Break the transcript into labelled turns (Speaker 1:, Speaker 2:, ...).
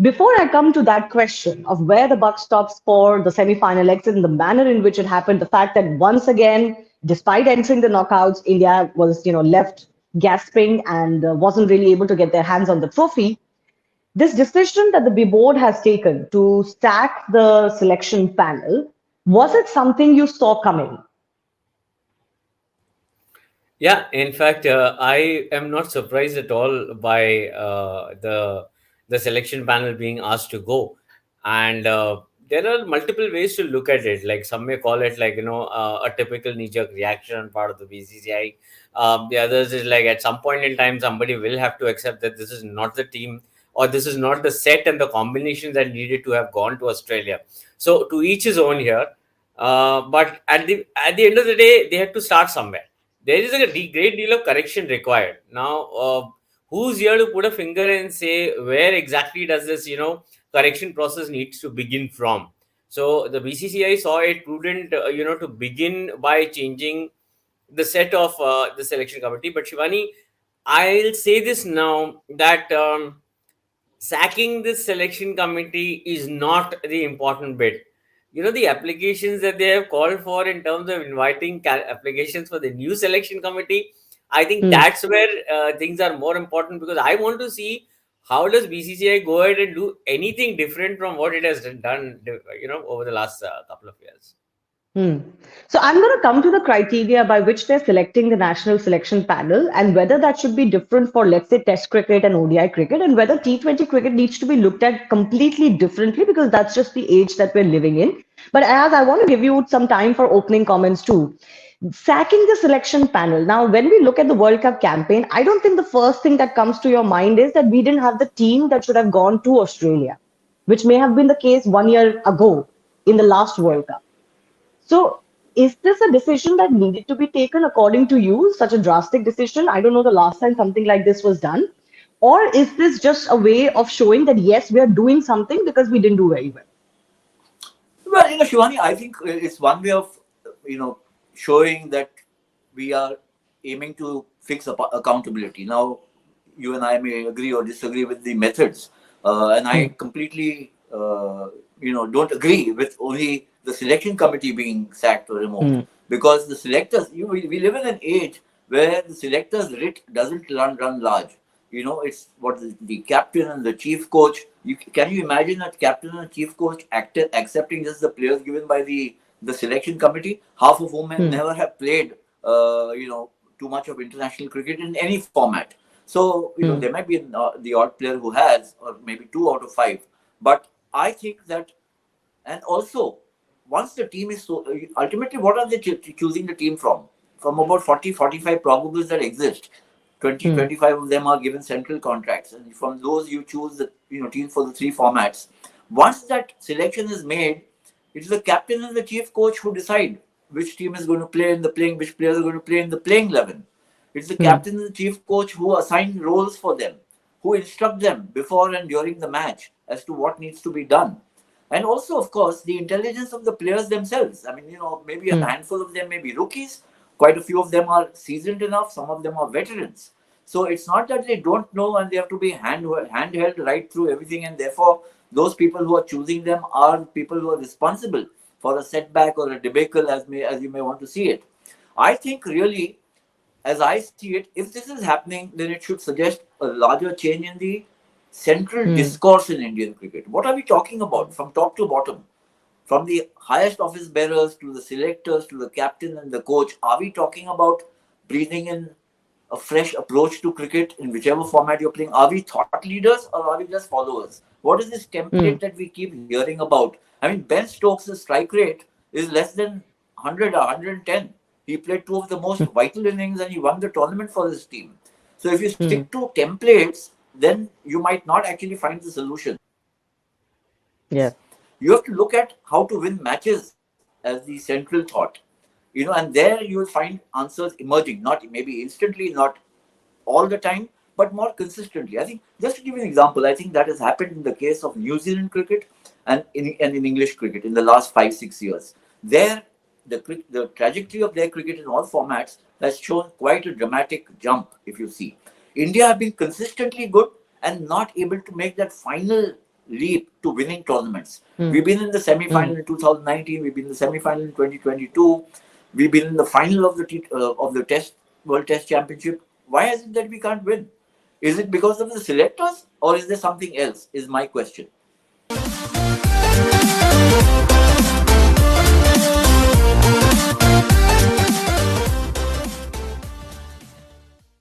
Speaker 1: Before I come to that question of where the buck stops for the semi-final exit and the manner in which it happened, the fact that once again, despite entering the knockouts, India was, left gasping and wasn't really able to get their hands on the trophy. This decision that the board has taken to stack the selection panel, was it something you saw coming?
Speaker 2: Yeah, in fact, I am not surprised at all by the selection panel being asked to go, and there are multiple ways to look at it. Like some may call it like a typical knee-jerk reaction on part of the BCCI. The others is like at some point in time somebody will have to accept that this is not the team or this is not the set and the combinations that needed to have gone to Australia. So to each his own here. But at the end of the day, they had to start somewhere. There is a great deal of correction required. Now, who's here to put a finger and say where exactly does this, correction process needs to begin from? So the BCCI saw it prudent, to begin by changing the set of the selection committee. But Shivani, I'll say this now that sacking this selection committee is not the important bit. The applications that they have called for in terms of inviting applications for the new selection committee, I think
Speaker 1: Hmm.
Speaker 2: that's where things are more important, because I want to see how does BCCI go ahead and do anything different from what it has done, over the last couple of years.
Speaker 1: Hmm. So I'm going to come to the criteria by which they're selecting the national selection panel and whether that should be different for, let's say, Test cricket and ODI cricket, and whether T20 cricket needs to be looked at completely differently because that's just the age that we're living in. But as I want to give you some time for opening comments too. Sacking the selection panel. Now, when we look at the World Cup campaign, I don't think the first thing that comes to your mind is that we didn't have the team that should have gone to Australia, which may have been the case 1 year ago in the last World Cup. So, is this a decision that needed to be taken according to you? Such a drastic decision? I don't know the last time something like this was done. Or is this just a way of showing that, yes, we are doing something because we didn't do very well?
Speaker 3: Well, Shivani, I think it's one way of, showing that we are aiming to fix accountability. Now, you and I may agree or disagree with the methods, and I
Speaker 1: Hmm.
Speaker 3: completely, don't agree with only the selection committee being sacked or removed,
Speaker 1: Hmm.
Speaker 3: because the selectors, we live in an age where the selectors writ doesn't run large. It's what the captain and the chief coach. Can you imagine that captain and chief coach accepting just the players given by the selection committee, half of whom
Speaker 1: Hmm.
Speaker 3: never have played, too much of international cricket in any format. So
Speaker 1: Hmm.
Speaker 3: there might be the odd player who has, or maybe two out of five. But I think that, and also, once the team is so, ultimately, what are they choosing the team from? From about 40, 45 probables that exist. 20,
Speaker 1: Hmm.
Speaker 3: 25 of them are given central contracts. And from those, you choose the teams for the three formats. Once that selection is made, it is the captain and the chief coach who decide which team is going to play in the playing, which players are going to play in the playing 11. It's the
Speaker 1: Hmm.
Speaker 3: captain and the chief coach who assign roles for them, who instruct them before and during the match as to what needs to be done. And also, of course, the intelligence of the players themselves. I mean, maybe a
Speaker 1: Hmm.
Speaker 3: handful of them may be rookies, quite a few of them are seasoned enough, some of them are veterans. So it's not that they don't know and they have to be handheld right through everything, and therefore those people who are choosing them are people who are responsible for a setback or a debacle, as you may want to see it. I think really, as I see it, if this is happening, then it should suggest a larger change in the central
Speaker 1: Hmm.
Speaker 3: discourse in Indian cricket. What are we talking about from top to bottom? From the highest office bearers to the selectors to the captain and the coach, are we talking about breathing in a fresh approach to cricket in whichever format you're playing? Are we thought leaders or are we just followers? What is this template
Speaker 1: Hmm.
Speaker 3: that we keep hearing about? I mean, Ben Stokes' strike rate is less than 100 or 110. He played two of the most vital innings and he won the tournament for his team. So if you
Speaker 1: Hmm.
Speaker 3: stick to templates, then you might not actually find the solutions.
Speaker 1: Yes.
Speaker 3: You have to look at how to win matches as the central thought. And there you will find answers emerging, not maybe instantly, not all the time, but more consistently. I think, just to give you an example, I think that has happened in the case of New Zealand cricket and in English cricket in the last 5-6 years. There, the trajectory of their cricket in all formats has shown quite a dramatic jump. If you see, India have been consistently good and not able to make that final leap to winning tournaments. We've been in the semi-final in 2019. We've been in the semi-final in 2022. We've been in the final of the Test World Test Championship. Why is it that we can't win? Is it because of the selectors, or is there something else? Is my question.